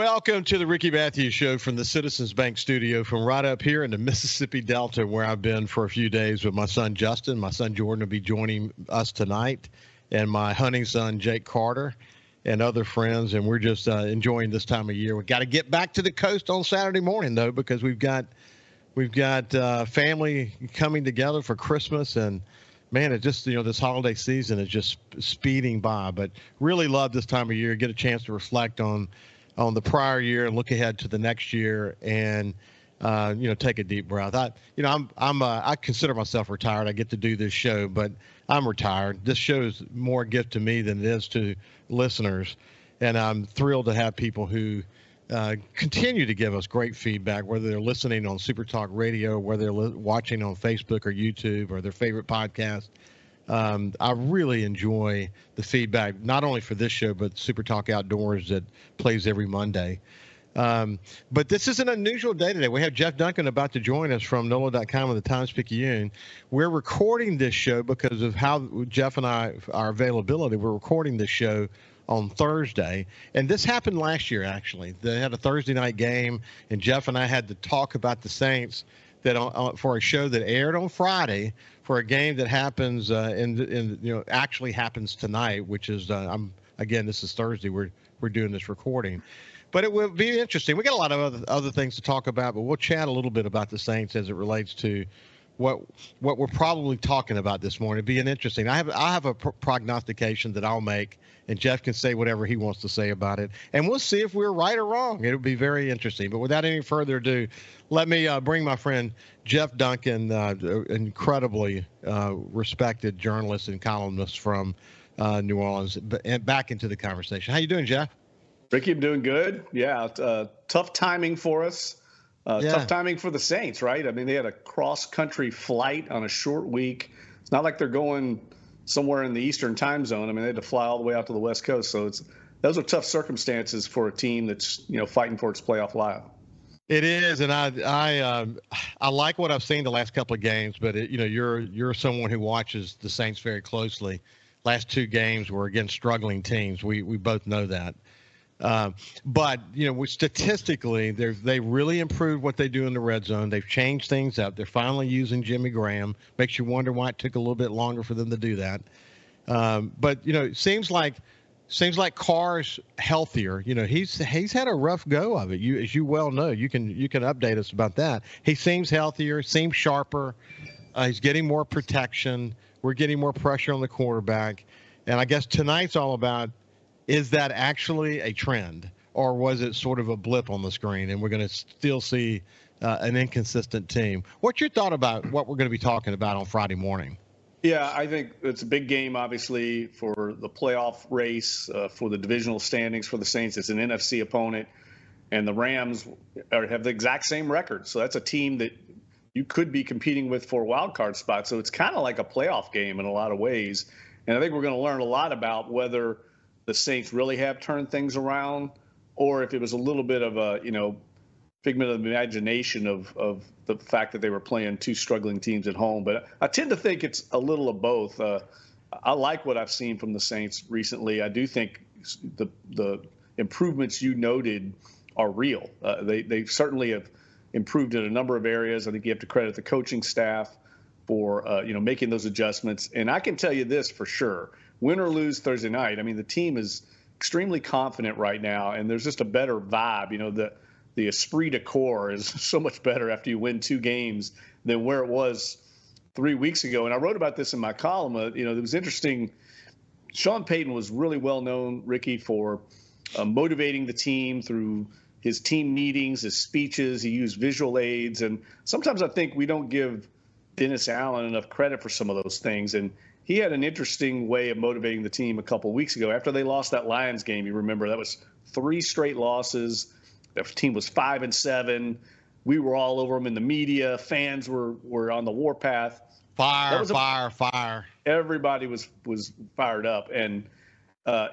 Welcome to the Ricky Matthews Show from the Citizens Bank studio from right up here in the Mississippi Delta, where I've been for a few days with my son Justin. My son Jordan will be joining us tonight, and my hunting son Jake Carter and other friends, and we're just enjoying this time of year. We've got to get back to the coast on Saturday morning, though, because we've got family coming together for Christmas, and man, it just, this holiday season is just speeding by. But really love this time of year, get a chance to reflect on the prior year and look ahead to the next year, and take a deep breath. I consider myself retired. I get to do this show, but I'm retired. This show is more a gift to me than it is to listeners, and I'm thrilled to have people who continue to give us great feedback, whether they're listening on SuperTalk Radio, whether they're watching on Facebook or YouTube or their favorite podcast. I really enjoy the feedback, not only for this show, but SuperTalk Outdoors that plays every Monday. But this is an unusual day today. We have Jeff Duncan about to join us from NOLA.com and the Times Picayune. We're recording this show because of how Jeff and I, our availability. We're recording this show on Thursday, and this happened last year, actually. They had a Thursday night game, and Jeff and I had to talk about the Saints for a show that aired on Friday for a game that happens actually happens tonight, which is this is Thursday. We're doing this recording, but it will be interesting. We got a lot of other things to talk about, but we'll chat a little bit about the Saints as it relates to what we're probably talking about this morning. Being interesting. I have a prognostication that I'll make, and Jeff can say whatever he wants to say about it, and we'll see if we're right or wrong. It'll be very interesting. But without any further ado, let me bring my friend Jeff Duncan, incredibly respected journalist and columnist from New Orleans, and back into the conversation. How you doing, Jeff? Ricky, I'm doing good. Yeah, tough timing for us. Tough timing for the Saints, right? I mean, they had a cross-country flight on a short week. It's not like they're going somewhere in the Eastern time zone. I mean, they had to fly all the way out to the West Coast. So those are tough circumstances for a team that's, fighting for its playoff life. It is, and I like what I've seen the last couple of games, but you're someone who watches the Saints very closely. Last two games were against struggling teams. We both know that. But statistically, they really improved what they do in the red zone. They've changed things up. They're finally using Jimmy Graham. Makes you wonder why it took a little bit longer for them to do that. But it seems like Carr's healthier. He's had a rough go of it. As you well know, you can update us about that. He seems healthier, seems sharper. He's getting more protection. We're getting more pressure on the quarterback. And I guess tonight's all about, is that actually a trend, or was it sort of a blip on the screen and we're going to still see an inconsistent team? What's your thought about what we're going to be talking about on Friday morning? Yeah, I think it's a big game, obviously, for the playoff race, for the divisional standings for the Saints. It's an NFC opponent, and the Rams have the exact same record. So that's a team that you could be competing with for a wild card spot. So it's kind of like a playoff game in a lot of ways. And I think we're going to learn a lot about whether the Saints really have turned things around, or if it was a little bit of a, figment of the imagination of the fact that they were playing two struggling teams at home. But I tend to think it's a little of both. I like what I've seen from the Saints recently. I do think the improvements you noted are real. They certainly have improved in a number of areas. I think you have to credit the coaching staff for making those adjustments. And I can tell you this for sure. Win or lose Thursday night, I mean, the team is extremely confident right now, and there's just a better vibe. The esprit de corps is so much better after you win two games than where it was 3 weeks ago. And I wrote about this in my column. It was interesting. Sean Payton was really well known, Ricky, for motivating the team through his team meetings, his speeches. He used visual aids. And sometimes I think we don't give Dennis Allen enough credit for some of those things. And he had an interesting way of motivating the team a couple of weeks ago. After they lost that Lions game, you remember, that was 3 straight losses. The team was 5-7. We were all over them in the media. Fans were on the warpath. Fire. Everybody was fired up. And,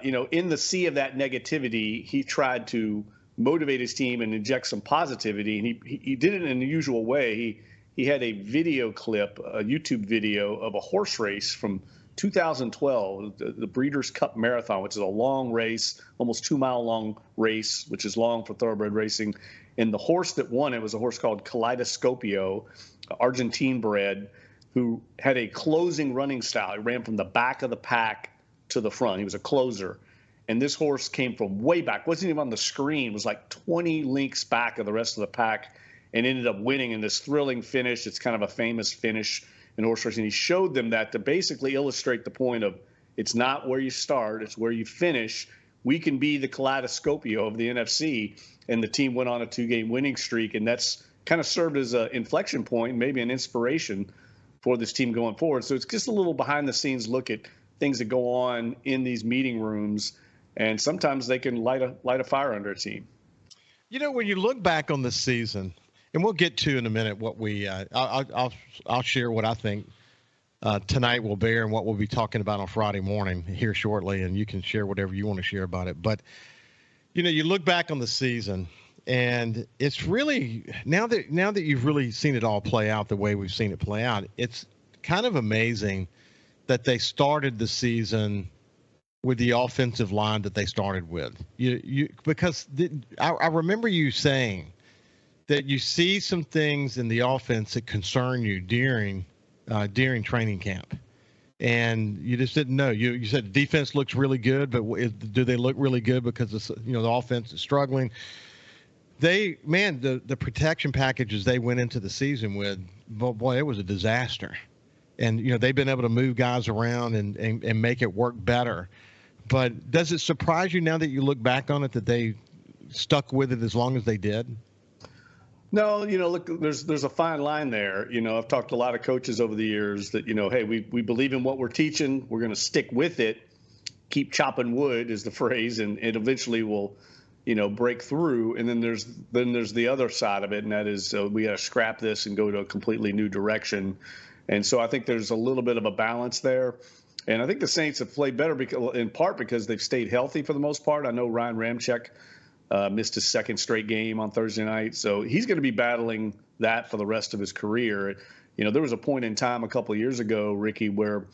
in the sea of that negativity, he tried to motivate his team and inject some positivity. And he did it in an unusual way. He had a video clip, a YouTube video of a horse race from 2012, the Breeders' Cup Marathon, which is a long race, almost 2-mile long race, which is long for thoroughbred racing. And the horse that won it was a horse called Kaleidoscopio, Argentine bred, who had a closing running style. He ran from the back of the pack to the front. He was a closer. And this horse came from way back, wasn't even on the screen, was like 20 lengths back of the rest of the pack, and ended up winning in this thrilling finish. It's kind of a famous finish in horse racing. He showed them that to basically illustrate the point of it's not where you start, it's where you finish. We can be the Kaleidoscopio of the NFC, and the team went on a 2-game winning streak, and that's kind of served as an inflection point, maybe an inspiration for this team going forward. So it's just a little behind-the-scenes look at things that go on in these meeting rooms, and sometimes they can light a fire under a team. You know, when you look back on this season, and we'll get to in a minute what we I'll share what I think tonight will bear and what we'll be talking about on Friday morning here shortly, and you can share whatever you want to share about it. But you know, you look back on the season, and it's really now that you've really seen it all play out the way we've seen it play out, it's kind of amazing that they started the season with the offensive line that they started with. I remember you saying that you see some things in the offense that concern you during training camp, and you just didn't know. You said defense looks really good, but do they look really good because the offense is struggling? The protection packages they went into the season with, boy, it was a disaster. And they've been able to move guys around and make it work better. But does it surprise you now that you look back on it that they stuck with it as long as they did? No, look, there's a fine line there. I've talked to a lot of coaches over the years that, hey, we believe in what we're teaching. We're going to stick with it. Keep chopping wood is the phrase, and it eventually will, break through. And then there's the other side of it, and that is we got to scrap this and go to a completely new direction. And so I think there's a little bit of a balance there. And I think the Saints have played better in part because they've stayed healthy for the most part. I know Ryan Ramczyk missed his second straight game on Thursday night, so he's going to be battling that for the rest of his career. There was a point in time a couple of years ago, Ricky, where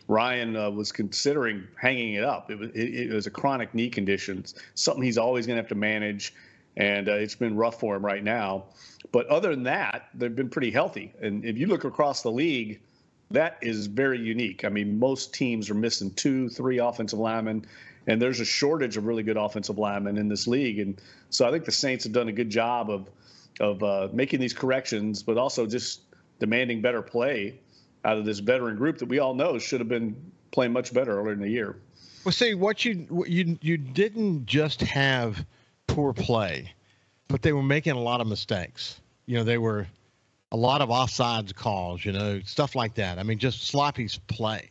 Ryan was considering hanging it up. It was a chronic knee condition, something he's always going to have to manage, and it's been rough for him right now. But other than that, they've been pretty healthy. And if you look across the league, that is very unique. I mean, most teams are missing 2-3 offensive linemen, and there's a shortage of really good offensive linemen in this league. And so I think the Saints have done a good job of making these corrections, but also just demanding better play out of this veteran group that we all know should have been playing much better earlier in the year. Well, see, you didn't just have poor play, but they were making a lot of mistakes. They were a lot of offsides calls, stuff like that. I mean, just sloppy play.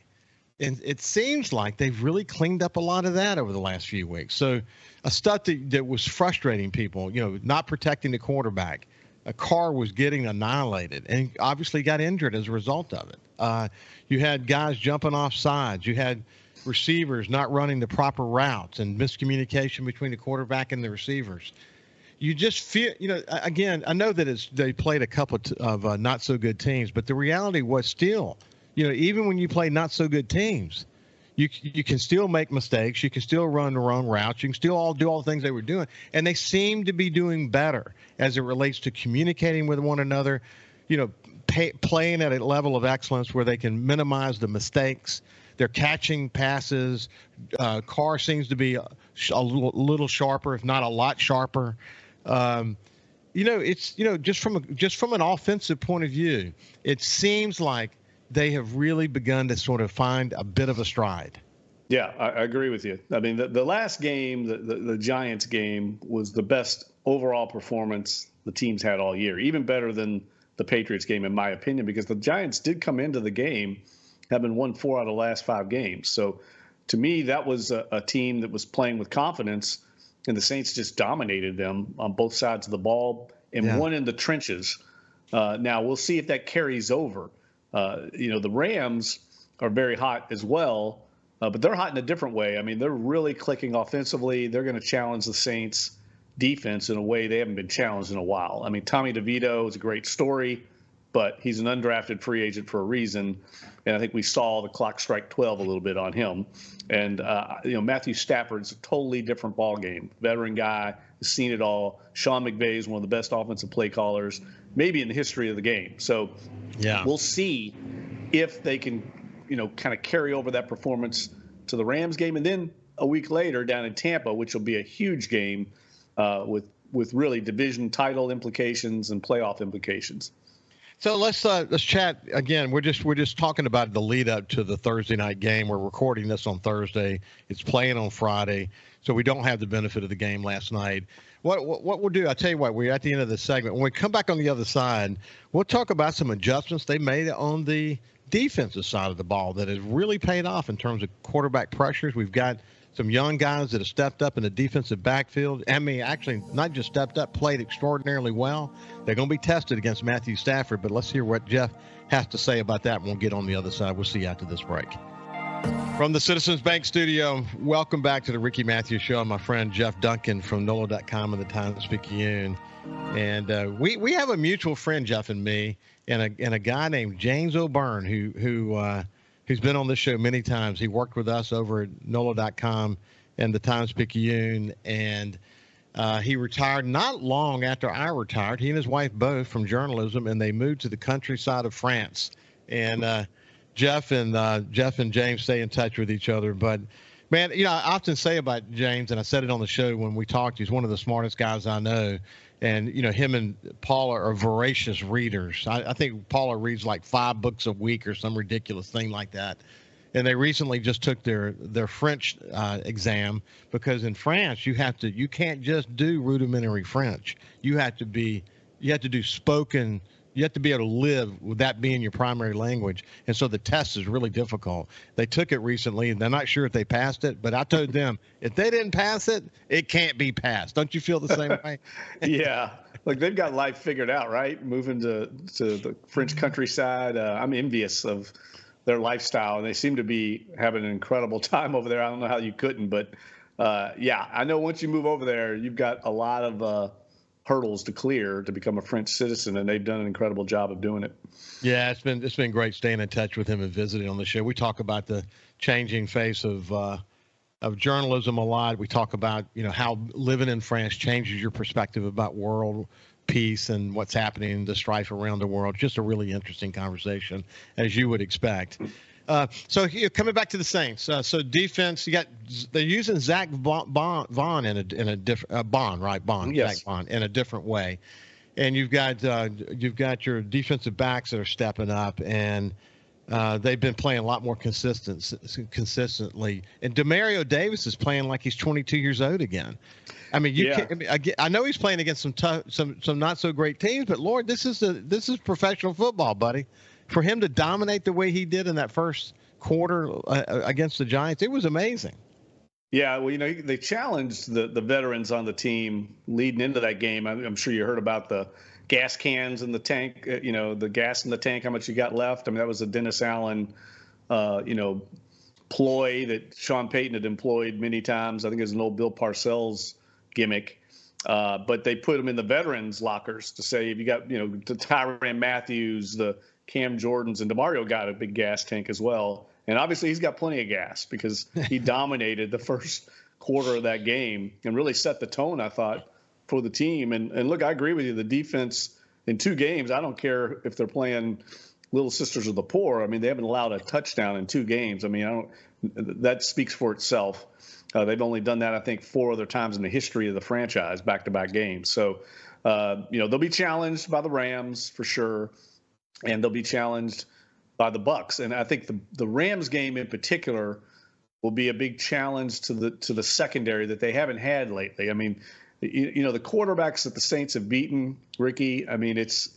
And it seems like they've really cleaned up a lot of that over the last few weeks. So stuff that was frustrating people, not protecting the quarterback. A car was getting annihilated and obviously got injured as a result of it. You had guys jumping off sides. You had receivers not running the proper routes and miscommunication between the quarterback and the receivers. You just feel, again, I know that they played a couple of not so good teams, but the reality was still, even when you play not so good teams, you can still make mistakes. You can still run the wrong routes. You can still do all the things they were doing. And they seem to be doing better as it relates to communicating with one another, playing at a level of excellence where they can minimize the mistakes. They're catching passes. Carr seems to be a little sharper, if not a lot sharper. It's just from an offensive point of view, it seems like they have really begun to sort of find a bit of a stride. Yeah, I agree with you. I mean, the last game, the Giants game, was the best overall performance the teams had all year, even better than the Patriots game, in my opinion, because the Giants did come into the game having won 4 out of the last 5 games. So to me, that was a team that was playing with confidence, and the Saints just dominated them on both sides of the ball and won in the trenches. Now, we'll see if that carries over. The Rams are very hot as well, but they're hot in a different way. I mean, they're really clicking offensively. They're going to challenge the Saints defense in a way they haven't been challenged in a while. I mean, Tommy DeVito is a great story, but he's an undrafted free agent for a reason. And I think we saw the clock strike 12 a little bit on him. And, Matthew Stafford's a totally different ball game. Veteran guy, has seen it all. Sean McVay is one of the best offensive play callers, maybe in the history of the game. So we'll see if they can, kind of carry over that performance to the Rams game. And then a week later down in Tampa, which will be a huge game with really division title implications and playoff implications. So let's chat again. We're just talking about the lead up to the Thursday night game. We're recording this on Thursday. It's playing on Friday, so we don't have the benefit of the game last night. What we'll do, I'll tell you what, we're at the end of the segment. When we come back on the other side, we'll talk about some adjustments they made on the defensive side of the ball that has really paid off in terms of quarterback pressures. We've got some young guys that have stepped up in the defensive backfield. I mean, actually, not just stepped up, played extraordinarily well. They're going to be tested against Matthew Stafford, but let's hear what Jeff has to say about that, and we'll get on the other side. We'll see you after this break. From the Citizens Bank studio, welcome back to the Ricky Matthews Show. I'm my friend Jeff Duncan from NOLA.com and the Times Picayune. And we have a mutual friend, Jeff and me, and a guy named James O'Byrne who's been on this show many times. He worked with us over at NOLA.com and the Times Picayune, and he retired not long after I retired. He and his wife both from journalism, and they moved to the countryside of France. And Jeff and James stay in touch with each other. But, man, I often say about James, and I said it on the show when we talked, he's one of the smartest guys I know. And, him and Paula are voracious readers. I think Paula reads like 5 books a week or some ridiculous thing like that. And they recently just took their French exam, because in France you can't just do rudimentary French. You have to do spoken. You have to be able to live with that being your primary language. And so the test is really difficult. They took it recently, and they're not sure if they passed it. But I told them, if they didn't pass it, it can't be passed. Don't you feel the same way? Yeah. Like, they've got life figured out, right? Moving to the French countryside. I'm envious of their lifestyle, and they seem to be having an incredible time over there. I don't know how you couldn't. But, I know once you move over there, you've got a lot of hurdles to clear to become a French citizen, and they've done an incredible job of doing it. Yeah, it's been great staying in touch with him and visiting on the show. We talk about the changing face of journalism a lot. We talk about how living in France changes your perspective about world peace and what's happening, the strife around the world. Just a really interesting conversation, as you would expect. So coming back to the Saints, so defense, they're using Zach Bond in a different Bond, right? Bond, yes. Zach Bond in a different way, and you've got your defensive backs that are stepping up, and they've been playing a lot more consistently. And Demario Davis is playing like he's 22 years old again. I mean, I know he's playing against some not so great teams, but Lord, this is professional football, buddy. For him to dominate the way he did in that first quarter against the Giants, it was amazing. Yeah, well, they challenged the veterans on the team leading into that game. I'm sure you heard about the gas cans in the tank, the gas in the tank, how much you got left. I mean, that was a Dennis Allen, ploy that Sean Payton had employed many times. I think it was an old Bill Parcells gimmick. But they put them in the veterans' lockers to say, if you got, the Tyrann Matthews, the Cam Jordans, and DeMario got a big gas tank as well. And obviously he's got plenty of gas because he dominated the first quarter of that game and really set the tone, I thought, for the team. And look, I agree with you. The defense in 2 games, I don't care if they're playing Little Sisters of the Poor. I mean, they haven't allowed a touchdown in 2 games. I mean, that speaks for itself. They've only done that, I think, 4 other times in the history of the franchise, back-to-back games. So, they'll be challenged by the Rams for sure, and they'll be challenged by the Bucs. And I think the Rams game in particular will be a big challenge to the secondary that they haven't had lately. I mean, the quarterbacks that the Saints have beaten, Ricky, I mean, it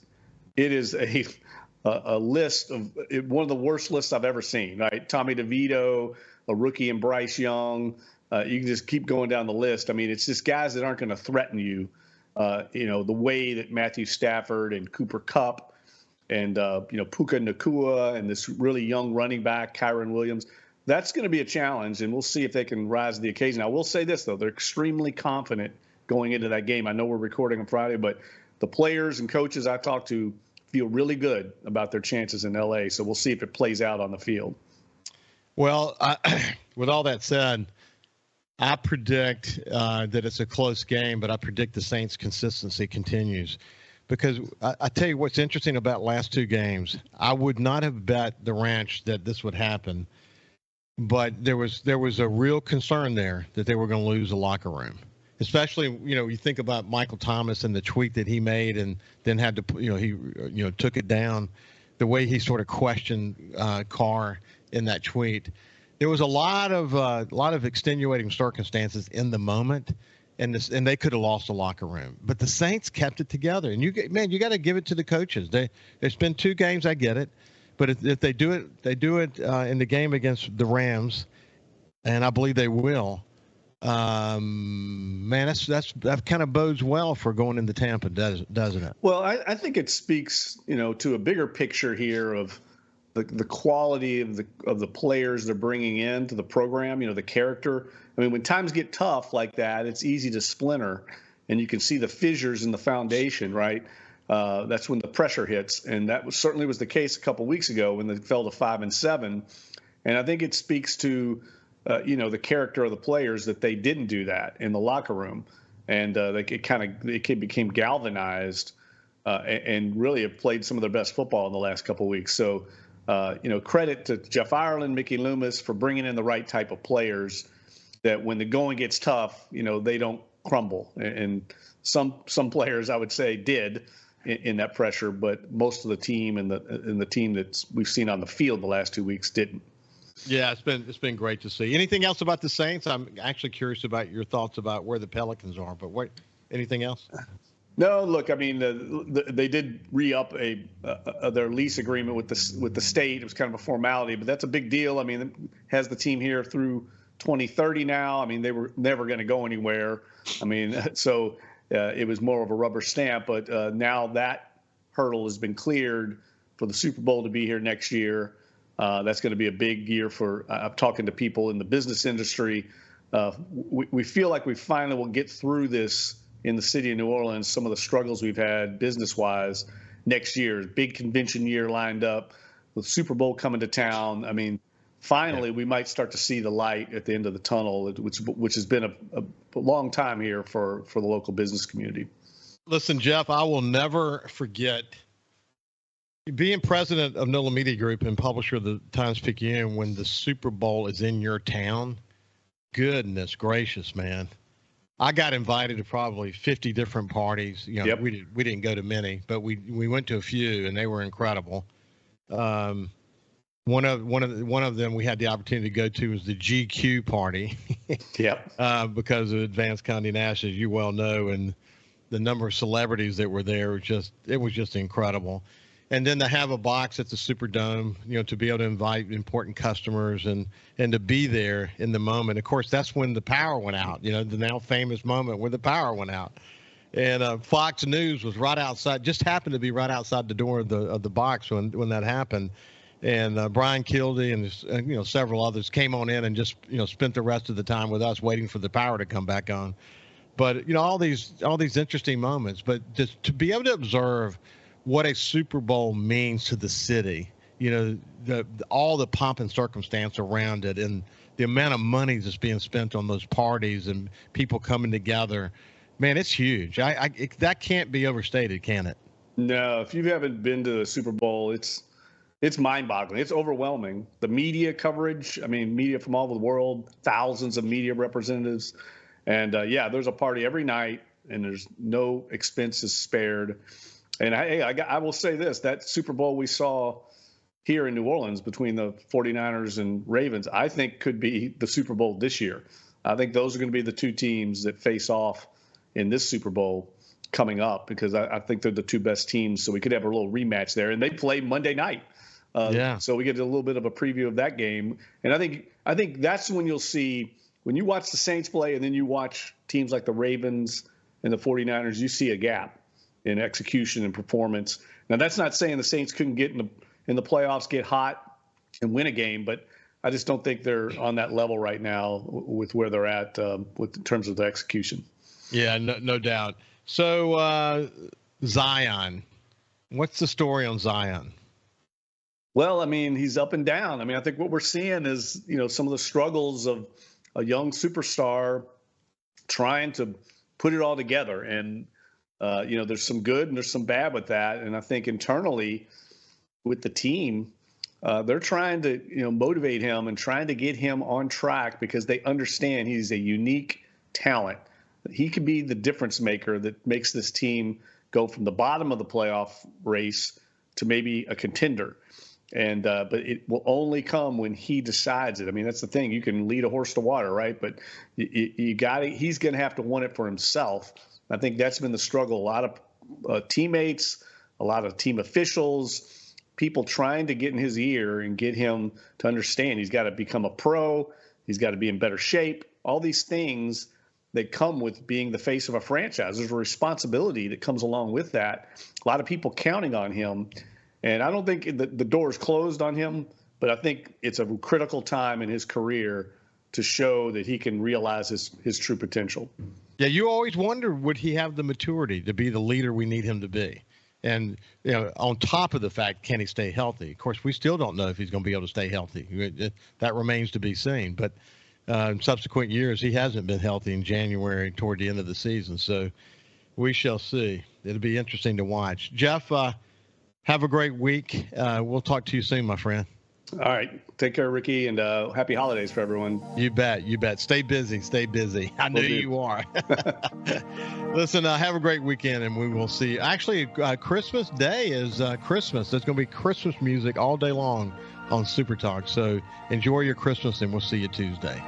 is a list of one of the worst lists I've ever seen, right? Tommy DeVito, a rookie, and Bryce Young. You can just keep going down the list. I mean, it's just guys that aren't going to threaten you, the way that Matthew Stafford and Cooper Kupp and, Puka Nacua and this really young running back, Kyron Williams. That's going to be a challenge, and we'll see if they can rise to the occasion. I will say this, though. They're extremely confident going into that game. I know we're recording on Friday, but the players and coaches I talked to feel really good about their chances in LA. So we'll see if it plays out on the field. Well, with all that said, I predict that it's a close game, but I predict the Saints' consistency continues. Because I tell you what's interesting about last two games. I would not have bet the ranch that this would happen, but there was a real concern there that they were going to lose the locker room. Especially, you think about Michael Thomas and the tweet that he made, and then had to, he took it down. The way he sort of questioned Carr in that tweet, there was a lot of extenuating circumstances in the moment. And they could have lost the locker room, but the Saints kept it together. And you got to give it to the coaches. They spent 2 games, I get it, but if they do it in the game against the Rams, and I believe they will. Man, that kind of bodes well for going into Tampa, doesn't it? Well, I think it speaks, to a bigger picture here of the quality of the players they're bringing into the program. The character. I mean, when times get tough like that, it's easy to splinter, and you can see the fissures in the foundation, right? That's when the pressure hits, and that certainly was the case a couple weeks ago when they fell to 5-7. And I think it speaks to, the character of the players that they didn't do that in the locker room, and it became galvanized, and really have played some of their best football in the last couple of weeks. So, credit to Jeff Ireland, Mickey Loomis for bringing in the right type of players, that when the going gets tough, they don't crumble. And some players, I would say, did in that pressure, but most of the team and the team that we've seen on the field the last 2 weeks didn't. Yeah, it's been great to see. Anything else about the Saints? I'm actually curious about your thoughts about where the Pelicans are, but anything else? No, look, I mean, they did re-up their lease agreement with the state. It was kind of a formality, but that's a big deal. I mean, it has the team here through 2030 now. I mean, they were never going to go anywhere. I mean, so it was more of a rubber stamp. But now that hurdle has been cleared for the Super Bowl to be here next year. That's going to be a big year for. I'm talking to people in the business industry. We feel like we finally will get through this in the city of New Orleans. Some of the struggles we've had business-wise next year. Big convention year lined up with Super Bowl coming to town. I mean, finally, we might start to see the light at the end of the tunnel, which has been a long time here for the local business community. Listen, Jeff, I will never forget being president of NOLA Media Group and publisher of the Times Picayune when the Super Bowl is in your town. Goodness gracious, man. I got invited to probably 50 different parties. Yep. We didn't go to many, but we went to a few, and they were incredible. One of them we had the opportunity to go to was the GQ party. Yep. Because of Advanced Condé Nast, as you well know, and the number of celebrities that were there was just incredible. And then to have a box at the Superdome, to be able to invite important customers and to be there in the moment. Of course, that's when the power went out. The now famous moment where the power went out. And Fox News was right outside, just happened to be right outside the door of the box when that happened. And Brian Kildee and several others came on in and just spent the rest of the time with us waiting for the power to come back on. But all these interesting moments. But just to be able to observe what a Super Bowl means to the city, all the pomp and circumstance around it, and the amount of money that's being spent on those parties and people coming together, man, it's huge. That can't be overstated, can it? No, if you haven't been to the Super Bowl, it's mind-boggling. It's overwhelming. The media coverage, media from all over the world, thousands of media representatives. And, there's a party every night, and there's no expenses spared. And I will say this, that Super Bowl we saw here in New Orleans between the 49ers and Ravens, I think could be the Super Bowl this year. I think those are going to be the two teams that face off in this Super Bowl coming up, because I think they're the two best teams. So we could have a little rematch there. And they play Monday night. So we get a little bit of a preview of that game. And I think that's when you'll see, when you watch the Saints play and then you watch teams like the Ravens and the 49ers, you see a gap in execution and performance. Now, that's not saying the Saints couldn't get in the playoffs, get hot, and win a game, but I just don't think they're on that level right now with where they're at in terms of the execution. Yeah, no doubt. So Zion, What's the story on Zion? Well, I mean, he's up and down. I mean, I think what we're seeing is, some of the struggles of a young superstar trying to put it all together. And, there's some good and there's some bad with that. And I think internally with the team, they're trying to, motivate him and trying to get him on track because they understand he's a unique talent. He could be the difference maker that makes this team go from the bottom of the playoff race to maybe a contender. And but it will only come when he decides it. I mean, that's the thing. You can lead a horse to water, right? But you got it. He's going to have to want it for himself. I think that's been the struggle. A lot of teammates, a lot of team officials, people trying to get in his ear and get him to understand he's got to become a pro. He's got to be in better shape. All these things that come with being the face of a franchise. There's a responsibility that comes along with that. A lot of people counting on him. And I don't think the door is closed on him, but I think it's a critical time in his career to show that he can realize his true potential. Yeah, you always wonder, would he have the maturity to be the leader we need him to be? And, on top of the fact, can he stay healthy? Of course, we still don't know if he's going to be able to stay healthy. That remains to be seen. But in subsequent years, he hasn't been healthy in January toward the end of the season. So we shall see. It'll be interesting to watch. Jeff, have a great week. We'll talk to you soon, my friend. All right. Take care, Ricky, and happy holidays for everyone. You bet. You bet. Stay busy. Stay busy. I know you are. Listen, have a great weekend, and we will see. Actually, Christmas Day is Christmas. There's going to be Christmas music all day long on SuperTalk. So enjoy your Christmas, and we'll see you Tuesday.